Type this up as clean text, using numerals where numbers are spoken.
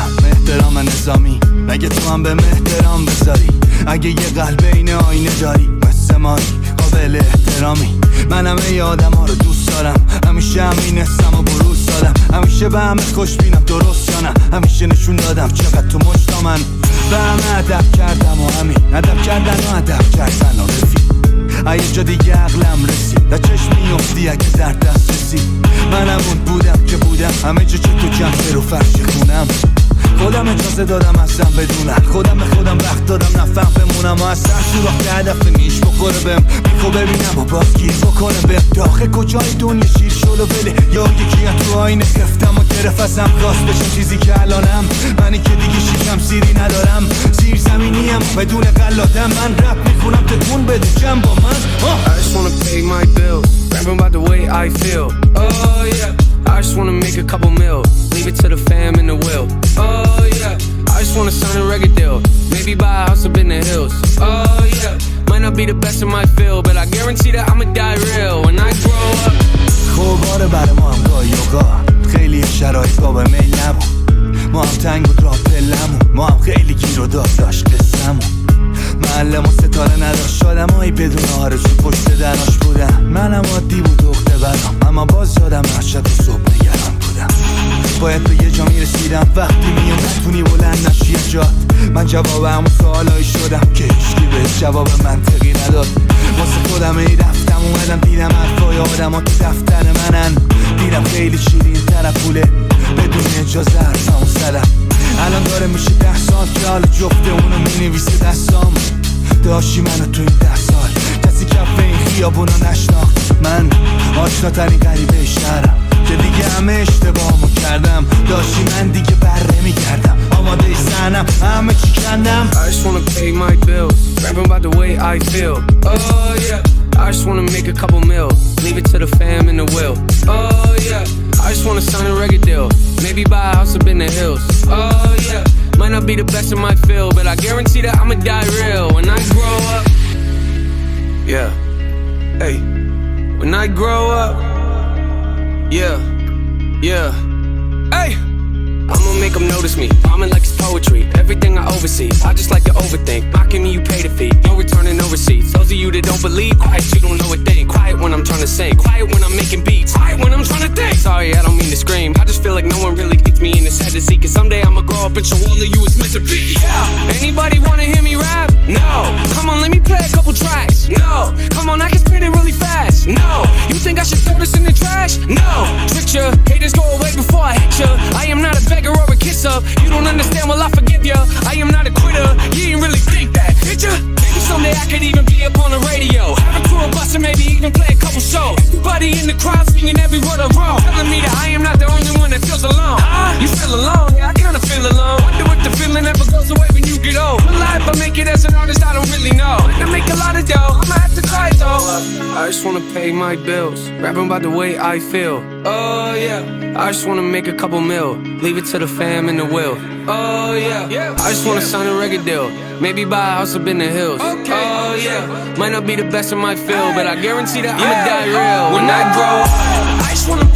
منم احترام نظامی، مگه تو هم به احترام بذاری؟ اگه یه قلب این آینه داری مثل مایی قابل احترامی. منم ای آدم ها رو دوست دارم، همیشه همینستم و بروز دادم، همیشه به همه خوش بینم درست یا نه، همیشه نشون دادم چقدر تو مشتا من به همه ادب کردم و همین ادب کردن و ادب کردن و رفیق. یه جا دیگه عقلم رسید در چشم میافتی اگه در دست رسید. منم اون بودم که بودم همه جا تو جمعه رو فرش خونم. خودم اجازه دادم اصلا بدونم، خودم به خودم وقت دادم نفهم بمونم و از سر سوراخ که هدف نیش بخوره بهم میخو ببینم و باز گیر بکنه بهم. داخل کجای دنیا شیر شل و بله یا یکی از تو آینه خفتم و گرفت ازم خواست بشم چیزی که الانم. منی که دیگه شیشم سیری ندارم، زیر زمینیم بدون قلادم. من رپ میخونم تکون بده جمع با من. I just wanna pay my bills, rapping about the way I feel. Oh yeah, I just wanna make a couple mil, leave it to the fam and the will. Oh yeah, I just wanna sign a record deal, maybe buy a house up in the hills. Oh yeah, might not be the best in my field, but I guarantee that I'ma die real when I grow up. خوباره برای ما هم گاهی اوقات خیلی شرایط بابا میل نبود، ما هم تنگ بود راه پلمون، ما هم خیلی گیر و داشت قصه‌مون. معلم و ستاره نداشت شادم هایی بدون آرزو پشت دراش بودم. منم عادی بود اخته برام، اما باز یادم شب و صبح نگران بودم. باید به یه جا میرسیدم وقتی میام نتونی بلند نشی جات. من جواب همون سوالایی شدم که هیچکی بهش جواب منطقی نداد. واسه خودم ای رفتم اومدم دیدم حرفای آدم ها تو دفتر منن. دیدم خیلی شیرین طرف پوله بدون اجازه حرفمو زدم. الان داره میشه 10 سال که حال جفته اونو مینویسه دستام. داشتی منو تو این 10 سال کسی کف این خیابونو نشناخت. من آشناترین غریبه شهرم که دیگه همه اشتباهمو کردم. داشتی من دیگه بر نمیگردم، آماده سنم همه چی کندم. I just wanna pay my bills, rapping about the way I feel. Oh yeah, I just wanna make a couple mil, leave it to the fam and the will. Oh yeah, I just wanna sign a record deal, maybe buy a house up in the hills. Oh yeah, might not be the best in my field, but I guarantee that I'ma die real when I grow up. Yeah, hey, when I grow up. Yeah, yeah, hey, I'ma make them notice me, rhyming like it's poetry, everything I oversee, I just like to overthink, mocking me you pay the fee, no returning no receipts, those of you that don't believe, quiet you don't know a thing, quiet when I'm trying to sing, quiet when I'm making beats, quiet when I'm trying to think, sorry I don't mean to scream, I just feel like no one really gets me and it's sad to see, cause someday I'ma grow up and show all of you it's meant to be. Yeah, anybody wanna hear me rap? No, come on let me play a couple tracks. No, come on I can spit it really fast. No, you think I should throw this in the trash? No, trick ya, haters go away before I hit ya, I am not a beggar or a kiss up, you don't understand, well I forgive ya, I am not a quitter, you didn't really think that, did ya? Maybe someday I could even be up on the radio, have a tour bus and maybe even play a couple shows, everybody in the crowd singing every word I wrote, telling me that I am not the only one that feels alone. You feel alone, yeah I kinda feel alone, wonder if the feeling ever goes away when you get old. Will I ever make it as an artist, I don't really know, to make a lot of dough, I'ma have to try it though. I just wanna pay my bills, rapping about the way I feel. Oh yeah, I just wanna make a couple mil, leave it to the fam and the will. Oh yeah, I just wanna sign a record deal, maybe buy a house up in the hills. Oh yeah, might not be the best in my field, but I guarantee that I'ma die real when I grow up. I just wanna